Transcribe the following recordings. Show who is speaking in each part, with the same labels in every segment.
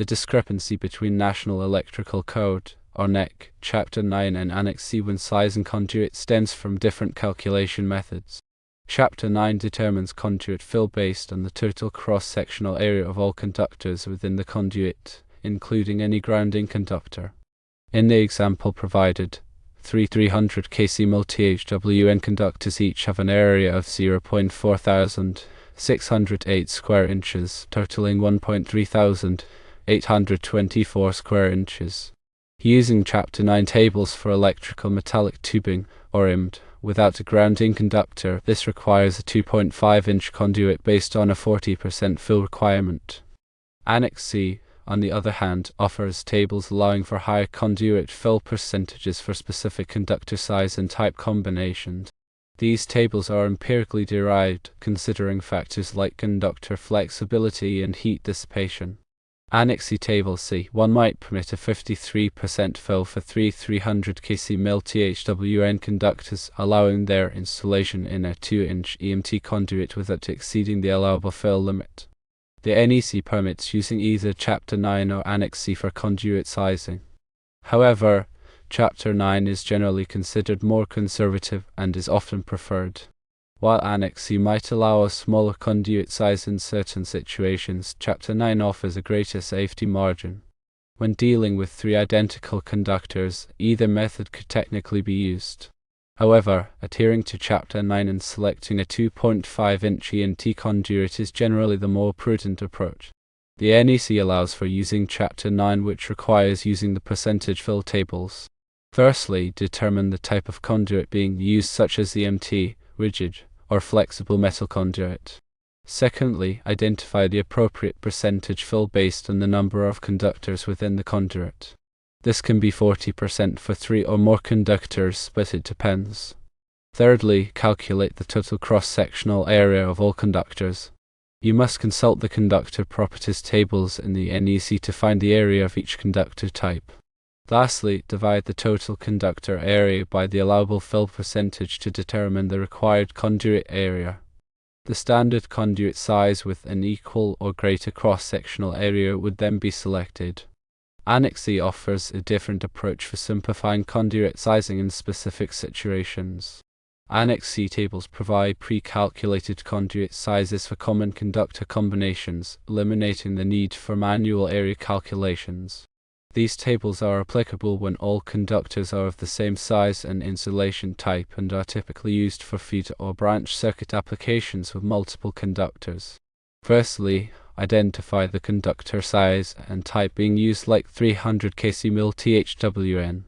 Speaker 1: The discrepancy between National Electrical Code, or NEC, Chapter 9 and Annex C when sizing conduit stems from different calculation methods. Chapter 9 determines conduit fill based on the total cross-sectional area of all conductors within the conduit, including any grounding conductor. In the example provided, 300 kc multi-HWN conductors each have an area of 0.4608 square inches, totaling 1.3824 square inches. Using Chapter 9 tables for electrical metallic tubing, or IMD, without a grounding conductor, this requires a 2.5-inch conduit based on a 40% fill requirement. Annex C, on the other hand, offers tables allowing for higher conduit fill percentages for specific conductor size and type combinations. These tables are empirically derived, considering factors like conductor flexibility and heat dissipation. Annex C Table C1 might permit a 53% fill for 300 kc multi-HWN conductors, allowing their installation in a 2-inch EMT conduit without exceeding the allowable fill limit. The NEC permits using either Chapter 9 or Annex C for conduit sizing. However, Chapter 9 is generally considered more conservative and is often preferred. While Annex C might allow a smaller conduit size in certain situations, Chapter 9 offers a greater safety margin. When dealing with 3 identical conductors, either method could technically be used. However, adhering to Chapter 9 and selecting a 2.5-inch EMT conduit is generally the more prudent approach. The NEC allows for using Chapter 9, which requires using the percentage fill tables. Firstly, determine the type of conduit being used, such as EMT, rigid, or flexible metal conduit. Secondly, identify the appropriate percentage fill based on the number of conductors within the conduit. This can be 40% for 3 or more conductors, but it depends. Thirdly, calculate the total cross-sectional area of all conductors. You must consult the conductor properties tables in the NEC to find the area of each conductor type. Lastly, divide the total conductor area by the allowable fill percentage to determine the required conduit area. The standard conduit size with an equal or greater cross-sectional area would then be selected. Annex C offers a different approach for simplifying conduit sizing in specific situations. Annex C tables provide pre-calculated conduit sizes for common conductor combinations, eliminating the need for manual area calculations. These tables are applicable when all conductors are of the same size and insulation type and are typically used for feeder or branch circuit applications with multiple conductors. Firstly, identify the conductor size and type being used, like 300 kc multi-HWN.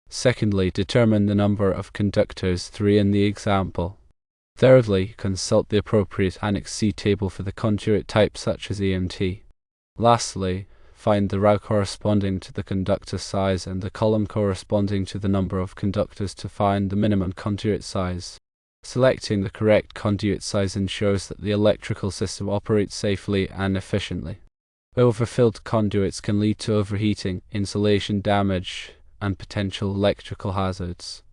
Speaker 1: Secondly, determine the number of conductors, 3 in the example. Thirdly, consult the appropriate Annex C table for the conduit type, such as EMT. Lastly, find the row corresponding to the conductor size and the column corresponding to the number of conductors to find the minimum conduit size. Selecting the correct conduit size ensures that the electrical system operates safely and efficiently. Overfilled conduits can lead to overheating, insulation damage, and potential electrical hazards.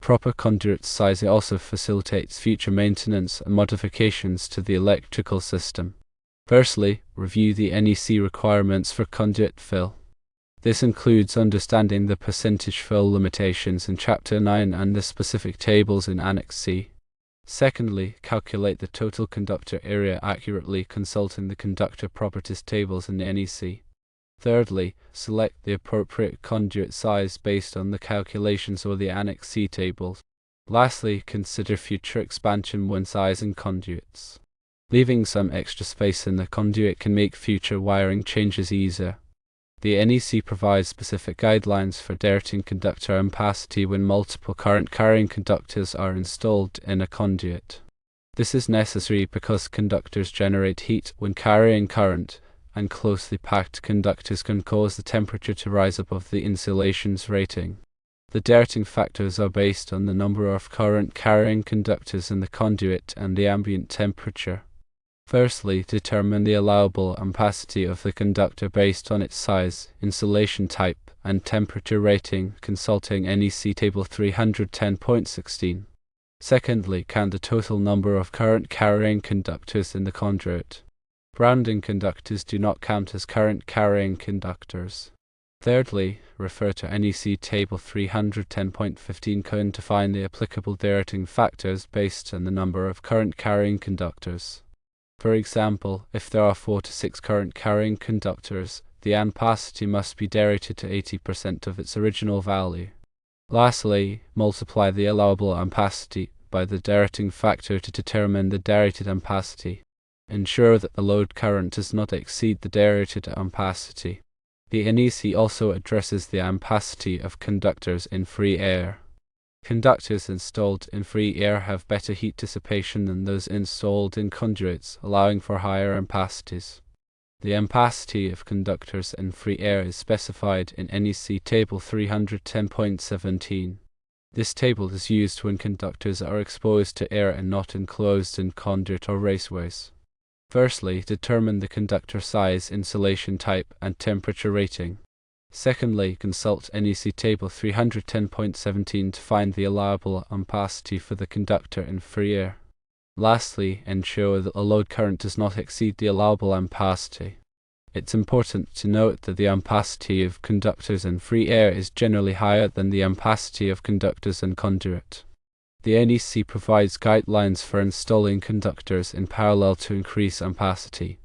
Speaker 1: Proper conduit sizing also facilitates future maintenance and modifications to the electrical system. Firstly, review the NEC requirements for conduit fill. This includes understanding the percentage fill limitations in Chapter 9 and the specific tables in Annex C. Secondly, calculate the total conductor area accurately, consulting the conductor properties tables in the NEC. Thirdly, select the appropriate conduit size based on the calculations or the Annex C tables. Lastly, consider future expansion when sizing conduits. Leaving some extra space in the conduit can make future wiring changes easier. The NEC provides specific guidelines for directing conductor ampacity when multiple current-carrying conductors are installed in a conduit. This is necessary because conductors generate heat when carrying current, and closely packed conductors can cause the temperature to rise above the insulation's rating. The directing factors are based on the number of current-carrying conductors in the conduit and the ambient temperature. Firstly, determine the allowable ampacity of the conductor based on its size, insulation type, and temperature rating, consulting NEC Table 310.16. Secondly, count the total number of current-carrying conductors in the conduit. Grounding conductors do not count as current carrying conductors. Thirdly, refer to NEC Table 310.15 to find the applicable directing factors based on the number of current carrying conductors. For example, if there are 4 to 6 current carrying conductors, the ampacity must be derated to 80% of its original value. Lastly, multiply the allowable ampacity by the derating factor to determine the derated ampacity. Ensure that the load current does not exceed the derated ampacity. The NEC also addresses the ampacity of conductors in free air. Conductors installed in free air have better heat dissipation than those installed in conduits, allowing for higher ampacities. The ampacity of conductors in free air is specified in NEC Table 310.17. This table is used when conductors are exposed to air and not enclosed in conduit or raceways. Firstly, determine the conductor size, insulation type, and temperature rating. Secondly, consult NEC Table 310.17 to find the allowable ampacity for the conductor in free air. Lastly, ensure that the load current does not exceed the allowable ampacity. It's important to note that the ampacity of conductors in free air is generally higher than the ampacity of conductors in conduit. The NEC provides guidelines for installing conductors in parallel to increase ampacity.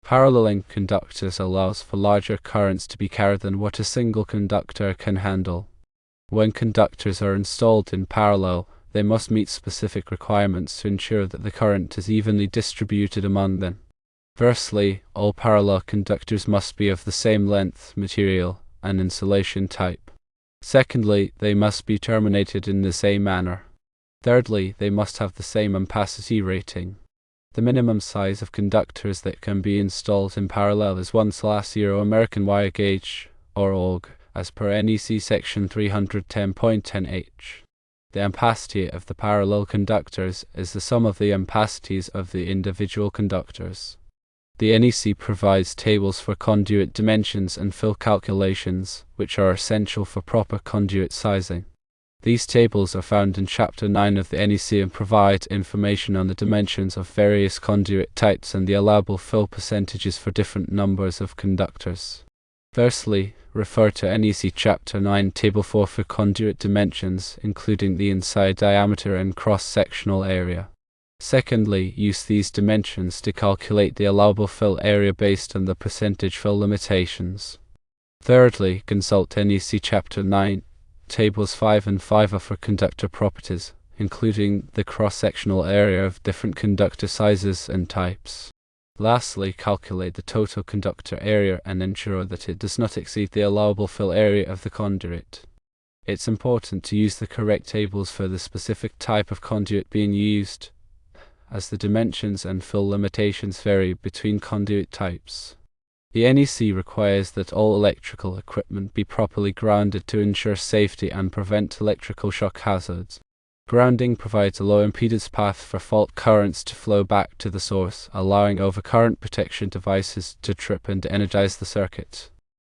Speaker 1: Paralleling conductors allows for larger currents to be carried than what a single conductor can handle. When conductors are installed in parallel, they must meet specific requirements to ensure that the current is evenly distributed among them. Firstly, all parallel conductors must be of the same length, material, and insulation type. Secondly, they must be terminated in the same manner. Thirdly, they must have the same ampacity rating. The minimum size of conductors that can be installed in parallel is 1/0 American wire gauge, or AUG, as per NEC Section 310.10h. The ampacity of the parallel conductors is the sum of the ampacities of the individual conductors. The NEC provides tables for conduit dimensions and fill calculations, which are essential for proper conduit sizing. These tables are found in Chapter 9 of the NEC and provide information on the dimensions of various conduit types and the allowable fill percentages for different numbers of conductors. Firstly, refer to NEC Chapter 9 Table 4 for conduit dimensions, including the inside diameter and cross-sectional area. Secondly, use these dimensions to calculate the allowable fill area based on the percentage fill limitations. Thirdly, consult NEC Chapter 9 Tables 5 and 5 are for conductor properties, including the cross-sectional area of different conductor sizes and types. Lastly, calculate the total conductor area and ensure that it does not exceed the allowable fill area of the conduit. It's important to use the correct tables for the specific type of conduit being used, as the dimensions and fill limitations vary between conduit types. The NEC requires that all electrical equipment be properly grounded to ensure safety and prevent electrical shock hazards. Grounding provides a low impedance path for fault currents to flow back to the source, allowing overcurrent protection devices to trip and energize the circuit.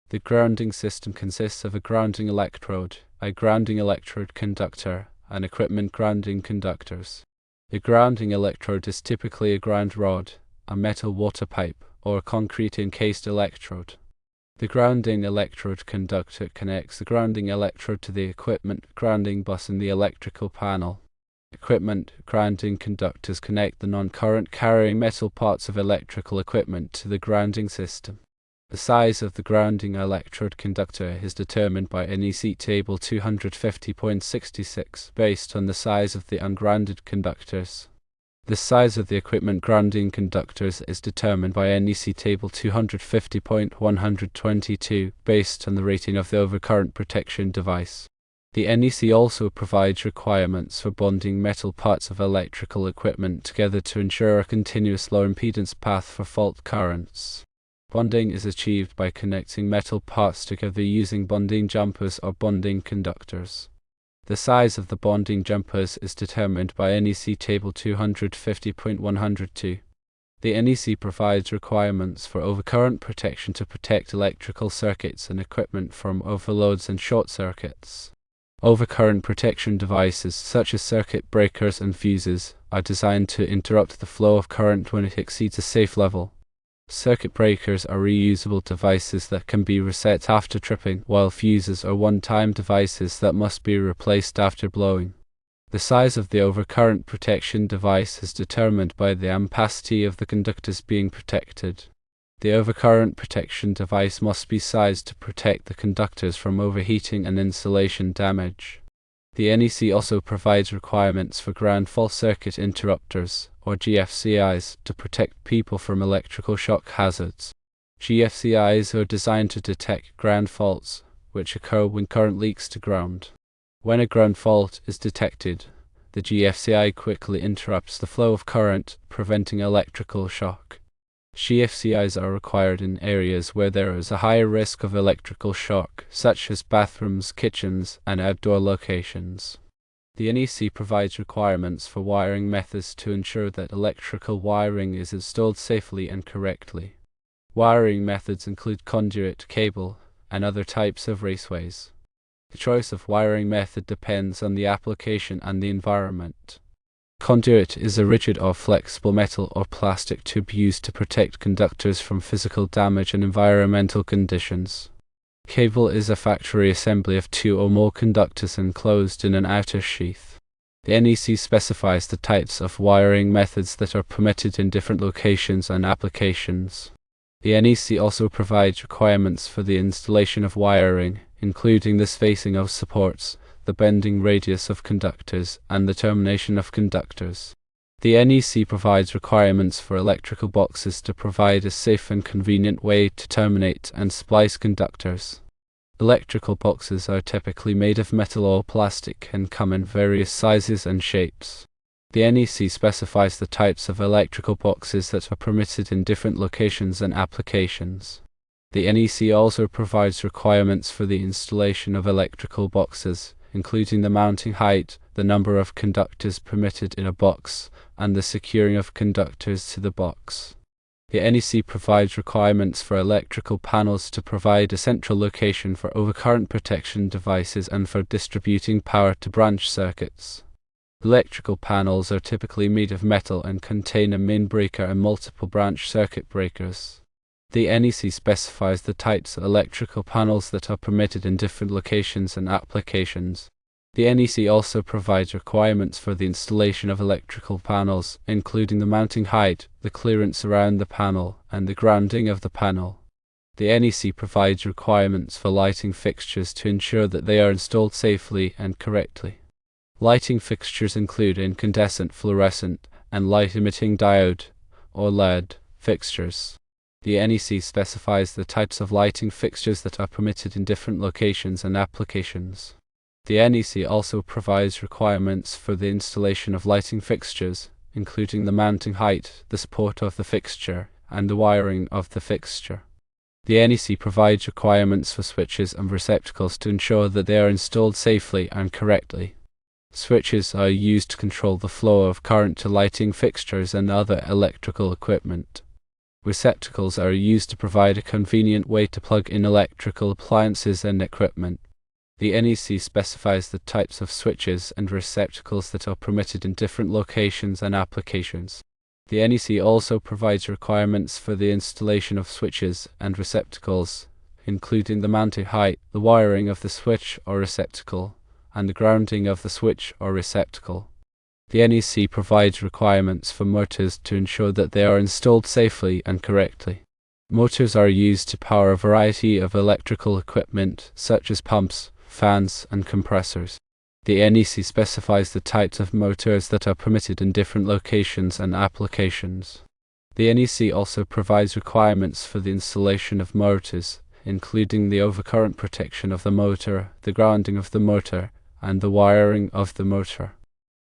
Speaker 1: The grounding system consists of a grounding electrode, a grounding electrode conductor, and equipment grounding conductors. The grounding electrode is typically a ground rod, a metal water pipe, or a concrete encased electrode. The grounding electrode conductor connects the grounding electrode to the equipment grounding bus in the electrical panel. Equipment grounding conductors connect the non-current carrying metal parts of electrical equipment to the grounding system. The size of the grounding electrode conductor is determined by NEC Table 250.66 based on the size of the ungrounded conductors. The size of the equipment grounding conductors is determined by NEC Table 250.122 based on the rating of the overcurrent protection device. The NEC also provides requirements for bonding metal parts of electrical equipment together to ensure a continuous low impedance path for fault currents. Bonding is achieved by connecting metal parts together using bonding jumpers or bonding conductors. The size of the bonding jumpers is determined by NEC Table 250.102. The NEC provides requirements for overcurrent protection to protect electrical circuits and equipment from overloads and short circuits. Overcurrent protection devices, such as circuit breakers and fuses, are designed to interrupt the flow of current when it exceeds a safe level. Circuit breakers are reusable devices that can be reset after tripping, while fuses are one-time devices that must be replaced after blowing. The size of the overcurrent protection device is determined by the ampacity of the conductors being protected. The overcurrent protection device must be sized to protect the conductors from overheating and insulation damage. The NEC also provides requirements for ground fault circuit interrupters, or GFCIs, to protect people from electrical shock hazards. GFCIs are designed to detect ground faults, which occur when current leaks to ground. When a ground fault is detected, the GFCI quickly interrupts the flow of current, preventing electrical shock. GFCIs are required in areas where there is a higher risk of electrical shock, such as bathrooms, kitchens, and outdoor locations. The NEC provides requirements for wiring methods to ensure that electrical wiring is installed safely and correctly. Wiring methods include conduit, cable, and other types of raceways. The choice of wiring method depends on the application and the environment. Conduit is a rigid or flexible metal or plastic tube used to protect conductors from physical damage and environmental conditions. Cable is a factory assembly of two or more conductors enclosed in an outer sheath. The NEC specifies the types of wiring methods that are permitted in different locations and applications. The NEC also provides requirements for the installation of wiring, including the spacing of supports, the bending radius of conductors, and the termination of conductors. The NEC provides requirements for electrical boxes to provide a safe and convenient way to terminate and splice conductors. Electrical boxes are typically made of metal or plastic and come in various sizes and shapes. The NEC specifies the types of electrical boxes that are permitted in different locations and applications. The NEC also provides requirements for the installation of electrical boxes, including the mounting height, the number of conductors permitted in a box, and the securing of conductors to the box. The NEC provides requirements for electrical panels to provide a central location for overcurrent protection devices and for distributing power to branch circuits. Electrical panels are typically made of metal and contain a main breaker and multiple branch circuit breakers. The NEC specifies the types of electrical panels that are permitted in different locations and applications. The NEC also provides requirements for the installation of electrical panels, including the mounting height, the clearance around the panel, and the grounding of the panel. The NEC provides requirements for lighting fixtures to ensure that they are installed safely and correctly. Lighting fixtures include incandescent, fluorescent, and light-emitting diode, or LED, fixtures. The NEC specifies the types of lighting fixtures that are permitted in different locations and applications. The NEC also provides requirements for the installation of lighting fixtures, including the mounting height, the support of the fixture, and the wiring of the fixture. The NEC provides requirements for switches and receptacles to ensure that they are installed safely and correctly. Switches are used to control the flow of current to lighting fixtures and other electrical equipment. Receptacles are used to provide a convenient way to plug in electrical appliances and equipment. The NEC specifies the types of switches and receptacles that are permitted in different locations and applications. The NEC also provides requirements for the installation of switches and receptacles, including the mounting height, the wiring of the switch or receptacle, and the grounding of the switch or receptacle. The NEC provides requirements for motors to ensure that they are installed safely and correctly. Motors are used to power a variety of electrical equipment, such as pumps, fans, and compressors. The NEC specifies the types of motors that are permitted in different locations and applications. The NEC also provides requirements for the installation of motors, including the overcurrent protection of the motor, the grounding of the motor, and the wiring of the motor.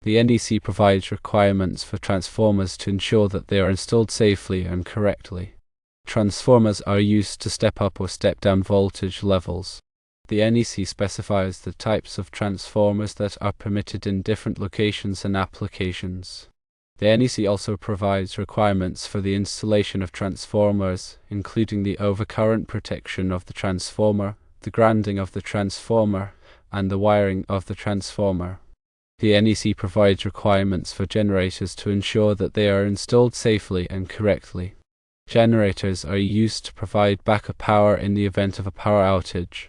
Speaker 1: The NEC provides requirements for transformers to ensure that they are installed safely and correctly. Transformers are used to step up or step down voltage levels. The NEC specifies the types of transformers that are permitted in different locations and applications. The NEC also provides requirements for the installation of transformers, including the overcurrent protection of the transformer, the grounding of the transformer, and the wiring of the transformer. The NEC provides requirements for generators to ensure that they are installed safely and correctly. Generators are used to provide backup power in the event of a power outage.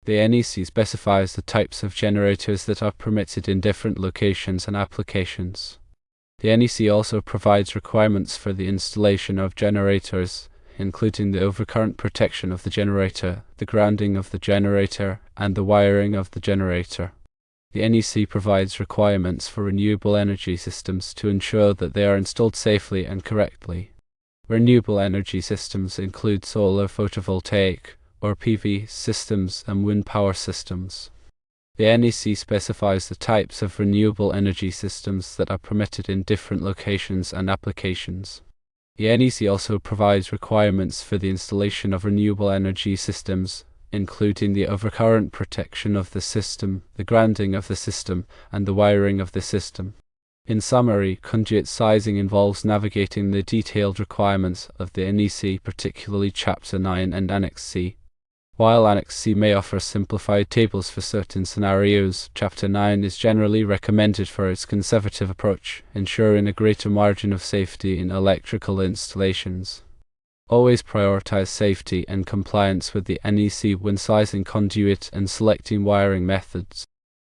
Speaker 1: The NEC specifies the types of generators that are permitted in different locations and applications. The NEC also provides requirements for the installation of generators, including the overcurrent protection of the generator, the grounding of the generator, and the wiring of the generator. The NEC provides requirements for renewable energy systems to ensure that they are installed safely and correctly. Renewable energy systems include solar photovoltaic, or PV, systems and wind power systems. The NEC specifies the types of renewable energy systems that are permitted in different locations and applications. The NEC also provides requirements for the installation of renewable energy systems, including the overcurrent protection of the system, the grounding of the system, and the wiring of the system. In summary, conduit sizing involves navigating the detailed requirements of the NEC, particularly Chapter 9 and Annex C. While Annex C may offer simplified tables for certain scenarios, Chapter 9 is generally recommended for its conservative approach, ensuring a greater margin of safety in electrical installations. Always prioritize safety and compliance with the NEC when sizing conduit and selecting wiring methods.